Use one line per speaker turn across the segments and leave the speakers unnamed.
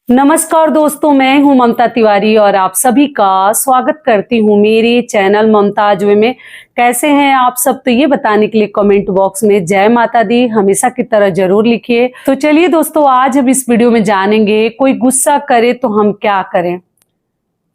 नमस्कार दोस्तों, मैं हूं ममता तिवारी और आप सभी का स्वागत करती हूं मेरे चैनल ममताज वे में। कैसे हैं आप सब? तो ये बताने के लिए कमेंट बॉक्स में जय माता दी हमेशा की तरह जरूर लिखिए। तो चलिए दोस्तों, आज हम इस वीडियो में जानेंगे कोई गुस्सा करे तो हम क्या करें।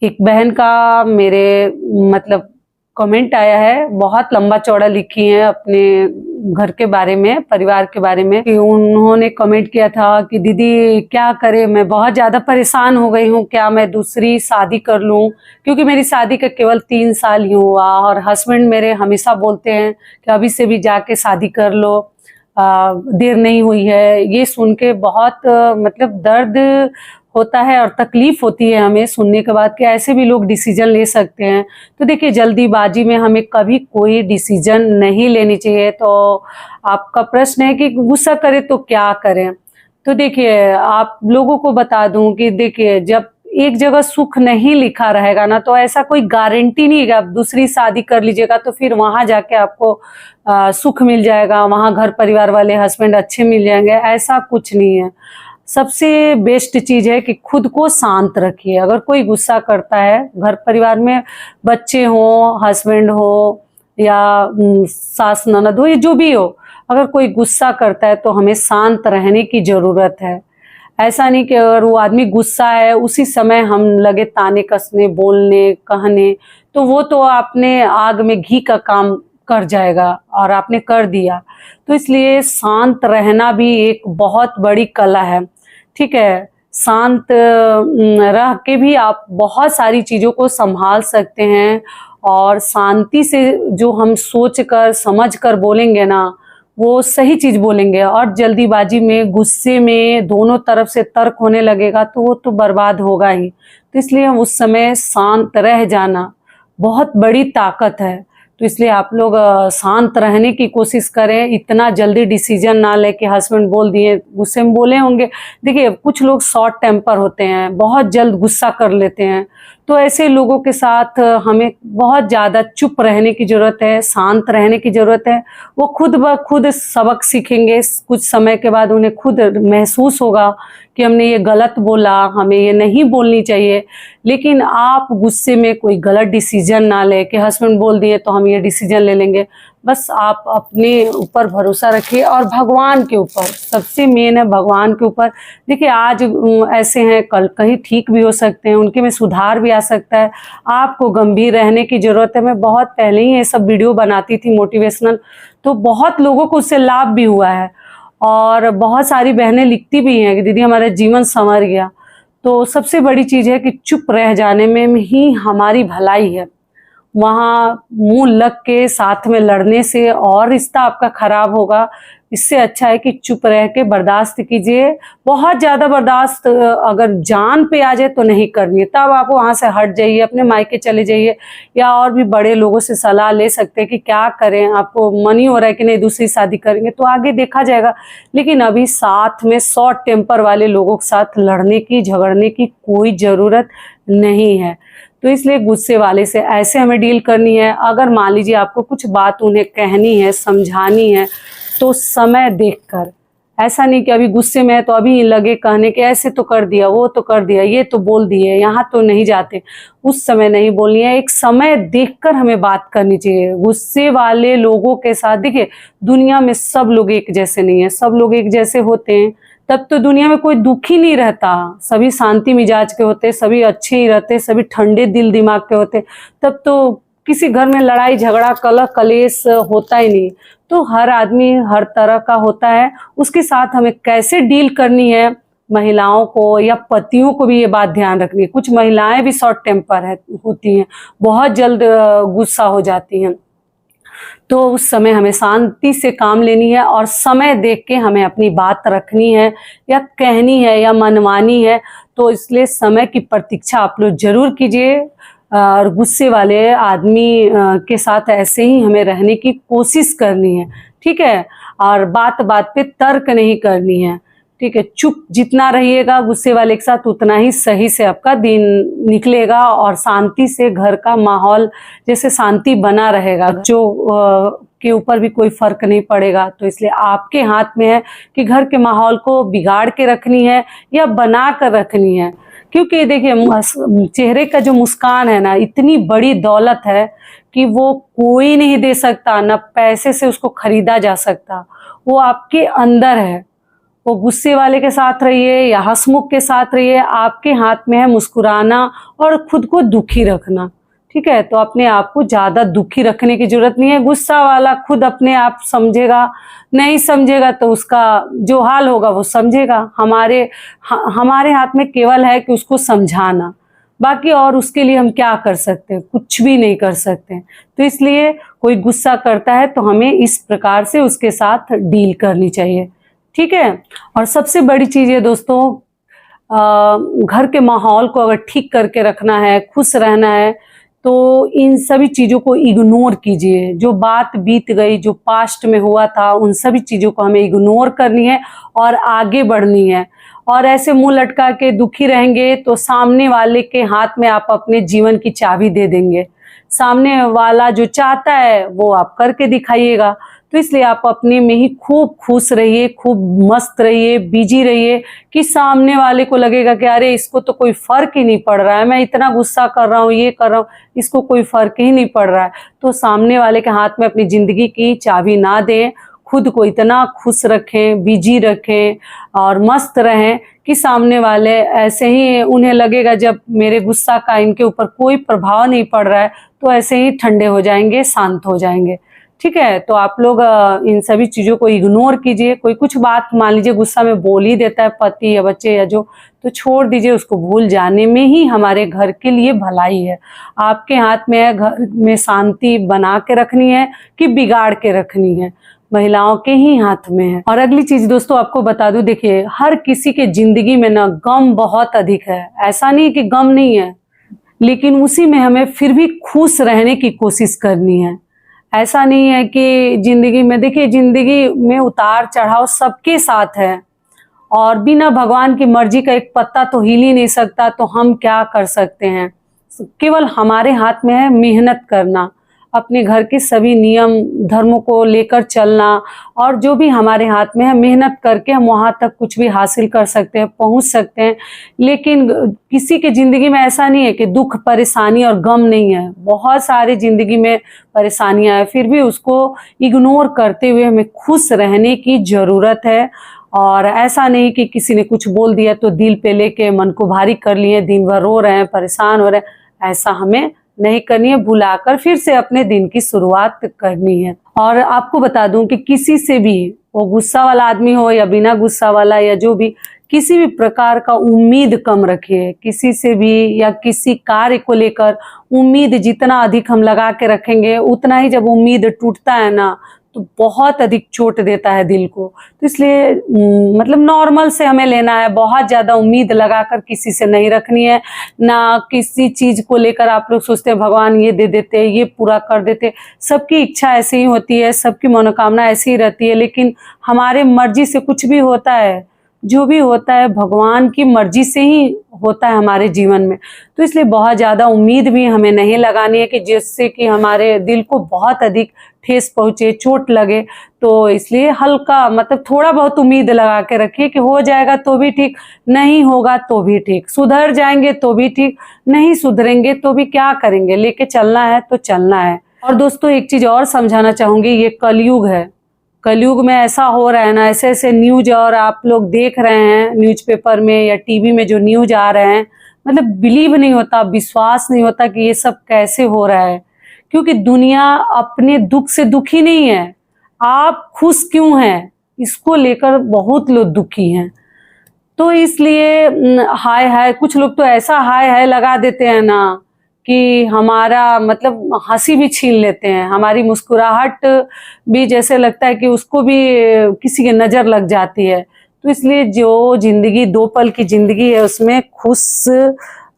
एक बहन का मेरे मतलब कमेंट आया है, बहुत लंबा चौड़ा लिखी है अपने घर के बारे में, परिवार के बारे में। कि उन्होंने कमेंट किया था कि दीदी क्या करे, मैं बहुत ज़्यादा परेशान हो गई हूँ, क्या मैं दूसरी शादी कर लूँ? क्योंकि मेरी शादी का केवल 3 साल ही हुआ और हस्बैंड मेरे हमेशा बोलते हैं कि अभी से भी जाके शादी कर लो, देर नहीं हुई है। ये सुन के बहुत मतलब दर्द होता है और तकलीफ होती है हमें सुनने के बाद कि ऐसे भी लोग डिसीजन ले सकते हैं। तो देखिए, जल्दीबाजी में हमें कभी कोई डिसीजन नहीं लेनी चाहिए। तो आपका प्रश्न है कि गुस्सा करे तो क्या करें? तो देखिए, आप लोगों को बता दूं कि देखिए, जब एक जगह सुख नहीं लिखा रहेगा ना, तो ऐसा कोई गारंटी नहीं है कि आप दूसरी शादी कर लीजिएगा तो फिर वहां जाके आपको सुख मिल जाएगा, वहां घर परिवार वाले हस्बैंड अच्छे मिल जाएंगे, ऐसा कुछ नहीं है। सबसे बेस्ट चीज है कि खुद को शांत रखिए। अगर कोई गुस्सा करता है, घर परिवार में बच्चे हो, हस्बैंड हो या सास ननद हो या जो भी हो, अगर कोई गुस्सा करता है तो हमें शांत रहने की जरूरत है। ऐसा नहीं कि अगर वो आदमी गुस्सा है उसी समय हम लगे ताने कसने, बोलने, कहने, तो वो तो आपने आग में घी का काम कर जाएगा और आपने कर दिया। तो इसलिए शांत रहना भी एक बहुत बड़ी कला है। ठीक है, शांत रह के भी आप बहुत सारी चीज़ों को संभाल सकते हैं और शांति से जो हम सोच कर समझ कर बोलेंगे ना, वो सही चीज़ बोलेंगे। और जल्दीबाजी में, गुस्से में दोनों तरफ से तर्क होने लगेगा तो वो तो बर्बाद होगा ही। तो इसलिए उस समय शांत रह जाना बहुत बड़ी ताकत है। तो इसलिए आप लोग शांत रहने की कोशिश करें, इतना जल्दी डिसीजन ना ले कि हस्बैंड बोल दिए, गुस्से में बोले होंगे। देखिए, कुछ लोग शॉर्ट टेम्पर होते हैं, बहुत जल्द गुस्सा कर लेते हैं। तो ऐसे लोगों के साथ हमें बहुत ज़्यादा चुप रहने की ज़रूरत है, शांत रहने की ज़रूरत है। वो खुद ब खुद सबक सीखेंगे, कुछ समय के बाद उन्हें खुद महसूस होगा कि हमने ये गलत बोला, हमें ये नहीं बोलनी चाहिए। लेकिन आप गुस्से में कोई गलत डिसीजन ना ले कि हस्बैंड बोल दिए तो हम ये डिसीजन ले लेंगे। बस आप अपने ऊपर भरोसा रखिए और भगवान के ऊपर, सबसे मेन है भगवान के ऊपर। देखिए, आज ऐसे हैं, कल कहीं ठीक भी हो सकते हैं, उनके में सुधार भी आ सकता है। आपको गंभीर रहने की ज़रूरत है। मैं बहुत पहले ही ये सब वीडियो बनाती थी मोटिवेशनल, तो बहुत लोगों को उससे लाभ भी हुआ है और बहुत सारी बहनें लिखती भी हैं कि दीदी हमारा जीवन संवर गया। तो सबसे बड़ी चीज़ है कि चुप रह जाने में ही हमारी भलाई है। वहाँ मुंह लग के साथ में लड़ने से और रिश्ता आपका खराब होगा। इससे अच्छा है कि चुप रह के बर्दाश्त कीजिए। बहुत ज़्यादा बर्दाश्त अगर जान पे आ जाए तो नहीं करनी है, तब आप वहाँ से हट जाइए, अपने मायके चले जाइए या और भी बड़े लोगों से सलाह ले सकते हैं कि क्या करें। आपको मन ही हो रहा है कि नहीं दूसरी शादी करेंगे तो आगे देखा जाएगा। लेकिन अभी साथ में शॉर्ट टेम्पर वाले लोगों के साथ लड़ने की, झगड़ने की कोई ज़रूरत नहीं है। तो इसलिए गुस्से वाले से ऐसे हमें डील करनी है। अगर मान लीजिए आपको कुछ बात उन्हें कहनी है, समझानी है, तो समय देखकर, ऐसा नहीं कि अभी गुस्से में है तो अभी लगे कहने के ऐसे तो कर दिया, वो तो कर दिया, ये तो बोल दिए, यहाँ तो नहीं जाते, उस समय नहीं बोलनी है। एक समय देखकर हमें बात करनी चाहिए। गुस्से वाले लोगों के साथ, देखिए, दुनिया में सब लोग एक जैसे नहीं है। सब लोग एक जैसे होते हैं तब तो दुनिया में कोई दुखी नहीं रहता। सभी शांति मिजाज के होते, सभी अच्छे ही रहते, सभी ठंडे दिल दिमाग के होते, तब तो किसी घर में लड़ाई झगड़ा कलह कलेश होता ही नहीं। तो हर आदमी हर तरह का होता है, उसके साथ हमें कैसे डील करनी है, महिलाओं को या पतियों को भी ये बात ध्यान रखनी है। कुछ महिलाएं भी शॉर्ट टेम्पर होती हैं, बहुत जल्द गुस्सा हो जाती हैं। तो उस समय हमें शांति से काम लेनी है और समय देख के हमें अपनी बात रखनी है या कहनी है या मनवानी है। तो इसलिए समय की प्रतीक्षा आप लोग जरूर कीजिए और गुस्से वाले आदमी के साथ ऐसे ही हमें रहने की कोशिश करनी है। ठीक है, और बात बात पे तर्क नहीं करनी है। ठीक है, चुप जितना रहिएगा गुस्से वाले के साथ उतना ही सही से आपका दिन निकलेगा और शांति से घर का माहौल जैसे शांति बना रहेगा। जो आपके ऊपर भी कोई फर्क नहीं पड़ेगा। तो इसलिए आपके हाथ में है कि घर के माहौल को बिगाड़ के रखनी है या बना कर रखनी है। क्योंकि देखिए चेहरे का जो मुस्कान है ना, इतनी बड़ी दौलत है कि वो कोई नहीं दे सकता, ना पैसे से उसको खरीदा जा सकता। वो आपके अंदर है। वो गुस्से वाले के साथ रहिए या हंसमुख के साथ रहिए, आपके हाथ में है मुस्कुराना और खुद को दुखी रखना। ठीक है, तो अपने आप को ज्यादा दुखी रखने की जरूरत नहीं है। गुस्सा वाला खुद अपने आप समझेगा, नहीं समझेगा तो उसका जो हाल होगा वो समझेगा। हमारे हाथ में केवल है कि उसको समझाना, बाकी और उसके लिए हम क्या कर सकते हैं? कुछ भी नहीं कर सकते। तो इसलिए कोई गुस्सा करता है तो हमें इस प्रकार से उसके साथ डील करनी चाहिए। ठीक है, और सबसे बड़ी चीज है दोस्तों, घर के माहौल को अगर ठीक करके रखना है, खुश रहना है, तो इन सभी चीजों को इग्नोर कीजिए। जो बात बीत गई, जो पास्ट में हुआ था, उन सभी चीजों को हमें इग्नोर करनी है और आगे बढ़नी है। और ऐसे मुंह लटका के दुखी रहेंगे तो सामने वाले के हाथ में आप अपने जीवन की चाबी दे देंगे। सामने वाला जो चाहता है वो आप करके दिखाइएगा। तो इसलिए आप अपने में ही खूब खुश रहिए, खूब मस्त रहिए, बिजी रहिए कि सामने वाले को लगेगा कि अरे इसको तो कोई फर्क ही नहीं पड़ रहा है, मैं इतना गुस्सा कर रहा हूँ, ये कर रहा हूँ, इसको कोई फर्क ही नहीं पड़ रहा है। तो सामने वाले के हाथ में अपनी जिंदगी की चाबी ना दें। खुद को इतना खुश रखें, बिजी रखें और मस्त रहें कि सामने वाले ऐसे ही उन्हें लगेगा जब मेरे गुस्सा का इनके ऊपर कोई प्रभाव नहीं पड़ रहा है तो ऐसे ही ठंडे हो जाएंगे, शांत हो जाएंगे। ठीक है, तो आप लोग इन सभी चीजों को इग्नोर कीजिए। कोई कुछ बात मान लीजिए गुस्सा में बोल ही देता है, पति या बच्चे या जो, तो छोड़ दीजिए, उसको भूल जाने में ही हमारे घर के लिए भलाई है। आपके हाथ में है घर में शांति बना के रखनी है कि बिगाड़ के रखनी है, महिलाओं के ही हाथ में है। और अगली चीज दोस्तों आपको बता दूं, देखिए हर किसी के जिंदगी में ना गम बहुत अधिक है। ऐसा नहीं कि गम नहीं है, लेकिन उसी में हमें फिर भी खुश रहने की कोशिश करनी है। ऐसा नहीं है कि जिंदगी में, देखिए जिंदगी में उतार चढ़ाव सबके साथ है और बिना भगवान की मर्जी का एक पत्ता तो हिल ही नहीं सकता। तो हम क्या कर सकते हैं? केवल हमारे हाथ में है मेहनत करना, अपने घर के सभी नियम धर्मों को लेकर चलना, और जो भी हमारे हाथ में है मेहनत करके हम वहां तक कुछ भी हासिल कर सकते हैं, पहुंच सकते हैं। लेकिन किसी के जिंदगी में ऐसा नहीं है कि दुख, परेशानी और गम नहीं है। बहुत सारी जिंदगी में परेशानियां हैं, फिर भी उसको इग्नोर करते हुए हमें खुश रहने की जरूरत है। और ऐसा नहीं कि किसी ने कुछ बोल दिया तो दिल पे लेके मन को भारी कर लिए, दिन भर रो रहे हैं, परेशान हो रहे हैं। ऐसा हमें नहीं करनी है, भुलाकर फिर से अपने दिन की शुरुआत करनी है। और आपको बता दूं कि किसी से भी, वो गुस्सा वाला आदमी हो या बिना गुस्सा वाला या जो भी, किसी भी प्रकार का उम्मीद कम रखिए किसी से भी, या किसी कार्य को लेकर उम्मीद जितना अधिक हम लगा के रखेंगे, उतना ही जब उम्मीद टूटता है ना तो बहुत अधिक चोट देता है दिल को। तो इसलिए मतलब नॉर्मल से हमें लेना है, बहुत ज्यादा उम्मीद लगाकर किसी से नहीं रखनी है। ना किसी चीज को लेकर आप लोग सोचते हैं भगवान ये दे देते, ये पूरा कर देते। सबकी इच्छा ऐसी ही होती है, सबकी मनोकामना ऐसी ही रहती है, लेकिन हमारे मर्जी से कुछ भी होता है, जो भी होता है भगवान की मर्जी से ही होता है हमारे जीवन में। तो इसलिए बहुत ज्यादा उम्मीद भी हमें नहीं लगानी है कि जिससे कि हमारे दिल को बहुत अधिक ठेस पहुंचे, चोट लगे। तो इसलिए हल्का, मतलब थोड़ा बहुत उम्मीद लगा के रखिए कि हो जाएगा तो भी ठीक, नहीं होगा तो भी ठीक, सुधर जाएंगे तो भी ठीक, नहीं सुधरेंगे तो भी क्या करेंगे, लेके चलना है तो चलना है। और दोस्तों एक चीज और समझाना चाहूंगी, ये कलयुग है। कलयुग में ऐसा हो रहा है ना, ऐसे ऐसे न्यूज और आप लोग देख रहे हैं न्यूज़पेपर में या टीवी में जो न्यूज आ रहे हैं, मतलब बिलीव नहीं होता, विश्वास नहीं होता कि ये सब कैसे हो रहा है। क्योंकि दुनिया अपने दुख से दुखी नहीं है। आप खुश क्यों हैं इसको लेकर बहुत लोग दुखी हैं। तो इसलिए हाय हाय, कुछ लोग तो ऐसा हाय हाय लगा देते हैं ना कि हमारा मतलब हंसी भी छीन लेते हैं, हमारी मुस्कुराहट भी जैसे लगता है कि उसको भी किसी की नजर लग जाती है। तो इसलिए जो जिंदगी, 2 पल की जिंदगी है, उसमें खुश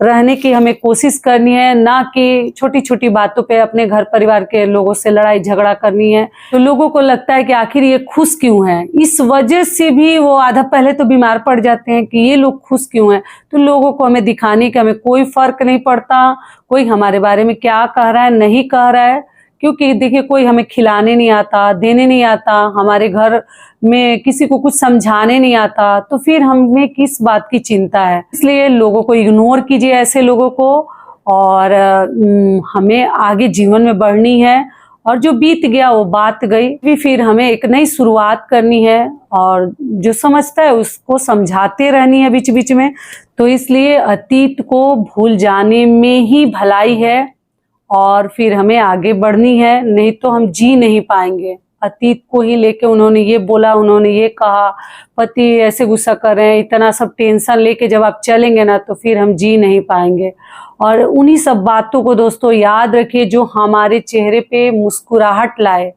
रहने की हमें कोशिश करनी है, ना कि छोटी छोटी बातों पे अपने घर परिवार के लोगों से लड़ाई झगड़ा करनी है। तो लोगों को लगता है कि आखिर ये खुश क्यों है, इस वजह से भी वो आधा पहले तो बीमार पड़ जाते हैं कि ये लोग खुश क्यों हैं। तो लोगों को हमें दिखाने का हमें कोई फर्क नहीं पड़ता, कोई हमारे बारे में क्या कह रहा है नहीं कह रहा है, क्योंकि देखिए कोई हमें खिलाने नहीं आता, देने नहीं आता, हमारे घर में किसी को कुछ समझाने नहीं आता, तो फिर हमें किस बात की चिंता है। इसलिए लोगों को इग्नोर कीजिए, ऐसे लोगों को, और हमें आगे जीवन में बढ़नी है, और जो बीत गया वो बात गई, भी फिर हमें एक नई शुरुआत करनी है, और जो समझता है उसको समझाते रहनी है बीच बीच में। तो इसलिए अतीत को भूल जाने में ही भलाई है, और फिर हमें आगे बढ़नी है, नहीं तो हम जी नहीं पाएंगे। अतीत को ही लेके उन्होंने ये बोला, उन्होंने ये कहा, पति ऐसे गुस्सा कर रहे हैं, इतना सब टेंशन लेके जब आप चलेंगे ना तो फिर हम जी नहीं पाएंगे। और उन्हीं सब बातों को दोस्तों याद रखिए जो हमारे चेहरे पे मुस्कुराहट लाए,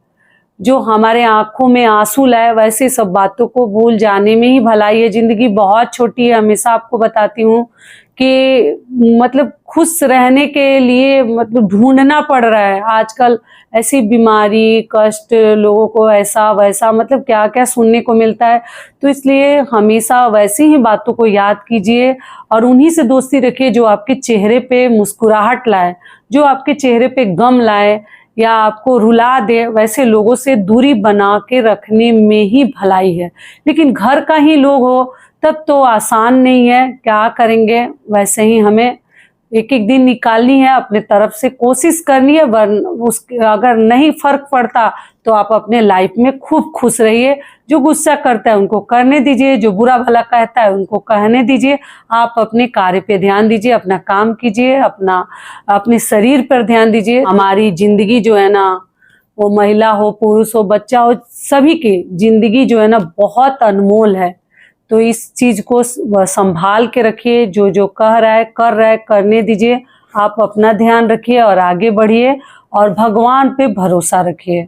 जो हमारे आंखों में आंसू लाए, वैसे सब बातों को भूल जाने में ही भलाई है। जिंदगी बहुत छोटी है, हमेशा आपको बताती हूँ कि मतलब खुश रहने के लिए मतलब ढूंढना पड़ रहा है आजकल। ऐसी बीमारी, कष्ट, लोगों को ऐसा वैसा मतलब क्या क्या सुनने को मिलता है। तो इसलिए हमेशा वैसी ही बातों को याद कीजिए, और उन्हीं से दोस्ती रखिए जो आपके चेहरे पे मुस्कुराहट लाए, जो आपके चेहरे पे गम लाए या आपको रुला दे। वैसे लोगों से दूरी बना के रखने में ही भलाई है। लेकिन घर का ही लोग हो तब तो आसान नहीं है, क्या करेंगे। वैसे ही हमें एक एक दिन निकालनी है, अपने तरफ से कोशिश करनी है, वरना अगर नहीं फर्क पड़ता तो आप अपने लाइफ में खूब खुश रहिए। जो गुस्सा करता है उनको करने दीजिए, जो बुरा भला कहता है उनको कहने दीजिए। आप अपने कार्य पे ध्यान दीजिए, अपना काम कीजिए, अपने शरीर पर ध्यान दीजिए। हमारी जिंदगी जो है ना, वो महिला हो, पुरुष हो, बच्चा हो, सभी की जिंदगी जो है ना बहुत अनमोल है। तो इस चीज को संभाल के रखिए। जो जो कह रहा है कर रहा है, करने दीजिए। आप अपना ध्यान रखिए और आगे बढ़िए, और भगवान पे भरोसा रखिए।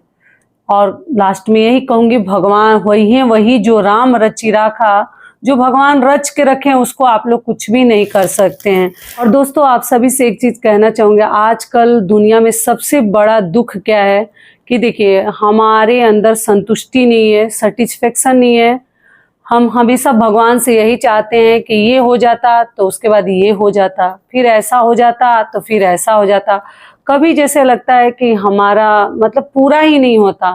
और लास्ट में यही कहूंगी, भगवान वही है, वही जो राम रचि राखा। जो भगवान रच के रखे उसको आप लोग कुछ भी नहीं कर सकते हैं। और दोस्तों आप सभी से एक चीज कहना चाहूंगी, आजकल दुनिया में सबसे बड़ा दुख क्या है कि देखिए हमारे अंदर संतुष्टि नहीं है, सेटिस्फेक्शन नहीं है। हम हमेशा भगवान से यही चाहते हैं कि ये हो जाता तो उसके बाद ये हो जाता, फिर ऐसा हो जाता तो फिर ऐसा हो जाता। कभी जैसे लगता है कि हमारा मतलब पूरा ही नहीं होता,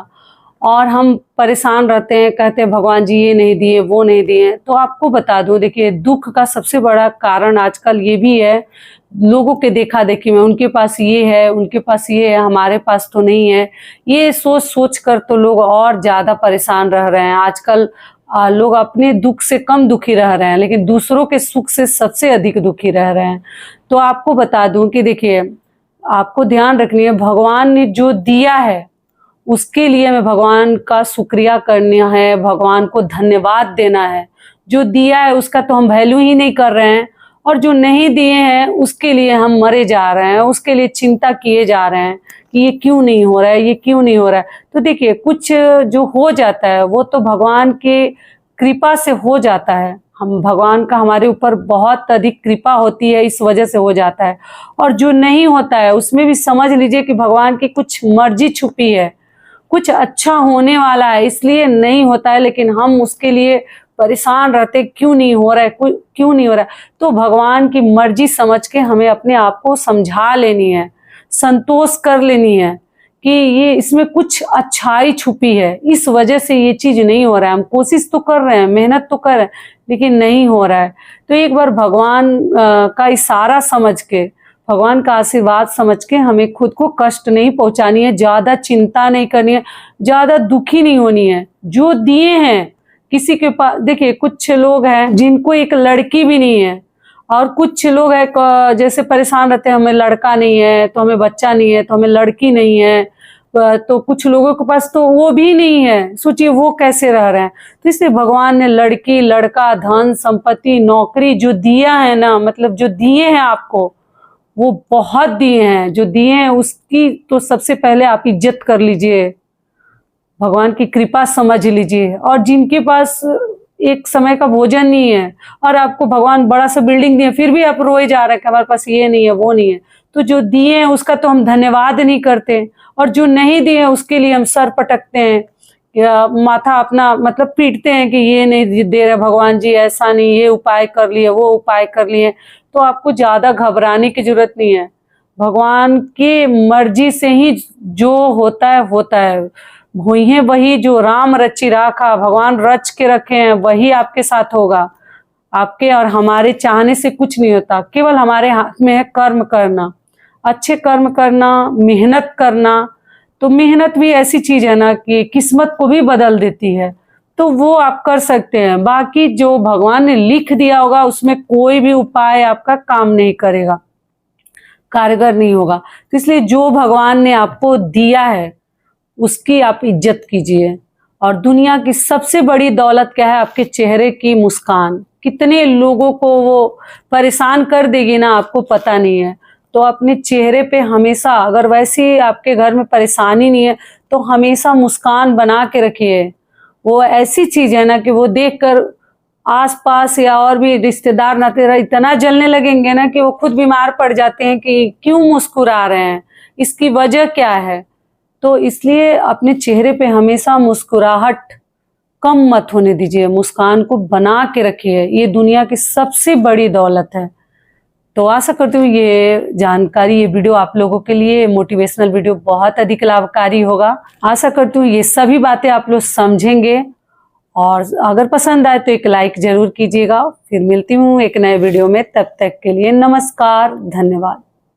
और हम परेशान रहते हैं, कहते हैं भगवान जी ये नहीं दिए, वो नहीं दिए। तो आपको बता दूं, देखिए दुख का सबसे बड़ा कारण आजकल ये भी है, लोगों के देखा देखी में, उनके पास ये है, उनके पास ये है, हमारे पास तो नहीं है। ये सोच सोच कर तो लोग और ज्यादा परेशान रह रहे हैं आजकल। लोग अपने दुख से कम दुखी रह रहे हैं, लेकिन दूसरों के सुख से सबसे अधिक दुखी रह रहे हैं। तो आपको बता दूं कि देखिए आपको ध्यान रखनी है, भगवान ने जो दिया है उसके लिए हमें भगवान का शुक्रिया करना है, भगवान को धन्यवाद देना है। जो दिया है उसका तो हम वैल्यू ही नहीं कर रहे हैं, और जो नहीं दिए हैं उसके लिए हम मरे जा रहे हैं, उसके लिए चिंता किए जा रहे हैं कि ये क्यों नहीं हो रहा है, ये क्यों नहीं हो रहा है। तो देखिए कुछ जो हो जाता है वो तो भगवान के कृपा से हो जाता है। हम भगवान का हमारे ऊपर बहुत अधिक कृपा होती है, इस वजह से हो जाता है। और जो नहीं होता है उसमें भी समझ लीजिए कि भगवान की कुछ मर्जी छुपी है, कुछ अच्छा होने वाला है, इसलिए नहीं होता है। लेकिन हम उसके लिए परेशान रहते, क्यों नहीं हो रहा है, क्यों नहीं हो रहा है। तो भगवान की मर्जी समझ के हमें अपने आप को समझा लेनी है, संतोष कर लेनी है कि ये इसमें कुछ अच्छाई छुपी है, इस वजह से ये चीज नहीं हो रहा है। हम कोशिश तो कर रहे हैं, मेहनत तो कर रहे हैं, लेकिन नहीं हो रहा है। तो एक बार भगवान का इशारा समझ के, भगवान का आशीर्वाद समझ के हमें खुद को कष्ट नहीं पहुंचानी है, ज्यादा चिंता नहीं करनी है, ज्यादा दुखी नहीं होनी है। जो दिए हैं किसी के पास, देखिए कुछ लोग हैं जिनको एक लड़की भी नहीं है, और कुछ लोग हैं जैसे परेशान रहते हैं, हमें लड़का नहीं है तो हमें बच्चा नहीं है, तो हमें लड़की नहीं है। तो कुछ लोगों के पास तो वो भी नहीं है, सोचिए वो कैसे रह रहे हैं। तो इसलिए भगवान ने लड़की, लड़का, धन संपत्ति, नौकरी जो दिया है ना, मतलब जो दिए हैं आपको, वो बहुत दिए हैं। जो दिए हैं उसकी तो सबसे पहले आप इज्जत कर लीजिए, भगवान की कृपा समझ लीजिए। और जिनके पास एक समय का भोजन नहीं है, और आपको भगवान बड़ा सा बिल्डिंग दिए, फिर भी आप रोए जा रहे हैं कि हमारे पास ये नहीं है, वो नहीं है। तो जो दिए हैं उसका तो हम धन्यवाद नहीं करते, और जो नहीं दिए हैं उसके लिए हम सर पटकते हैं, या माथा अपना मतलब पीटते हैं कि ये नहीं दे रहे भगवान जी, ऐसा नहीं, ये उपाय कर लिए, वो उपाय कर लिए। तो आपको ज्यादा घबराने की जरूरत नहीं है। भगवान की मर्जी से ही जो होता है। हुई है वही जो राम रचि राखा, भगवान रच के रखे हैं वही आपके साथ होगा। आपके और हमारे चाहने से कुछ नहीं होता, केवल हमारे हाथ में है कर्म करना, अच्छे कर्म करना, मेहनत करना। तो मेहनत भी ऐसी चीज है ना कि किस्मत को भी बदल देती है, तो वो आप कर सकते हैं। बाकी जो भगवान ने लिख दिया होगा उसमें कोई भी उपाय आपका काम नहीं करेगा, कारगर नहीं होगा। तो इसलिए जो भगवान ने आपको दिया है उसकी आप इज्जत कीजिए। और दुनिया की सबसे बड़ी दौलत क्या है? आपके चेहरे की मुस्कान। कितने लोगों को वो परेशान कर देगी ना, आपको पता नहीं है। तो अपने चेहरे पे हमेशा, अगर वैसे आपके घर में परेशानी नहीं है तो हमेशा मुस्कान बना के रखिए। वो ऐसी चीज है ना कि वो देखकर आसपास या और भी रिश्तेदार नातेदार इतना जलने लगेंगे ना कि वो खुद बीमार पड़ जाते हैं कि क्यों मुस्कुरा रहे हैं, इसकी वजह क्या है। तो इसलिए अपने चेहरे पे हमेशा मुस्कुराहट कम मत होने दीजिए, मुस्कान को बना के रखिए। ये दुनिया की सबसे बड़ी दौलत है। तो आशा करती हूँ ये जानकारी, ये वीडियो आप लोगों के लिए, मोटिवेशनल वीडियो बहुत अधिक लाभकारी होगा। आशा करती हूँ ये सभी बातें आप लोग समझेंगे, और अगर पसंद आए तो एक लाइक जरूर कीजिएगा। फिर मिलती हूँ एक नए वीडियो में, तब तक के लिए नमस्कार, धन्यवाद।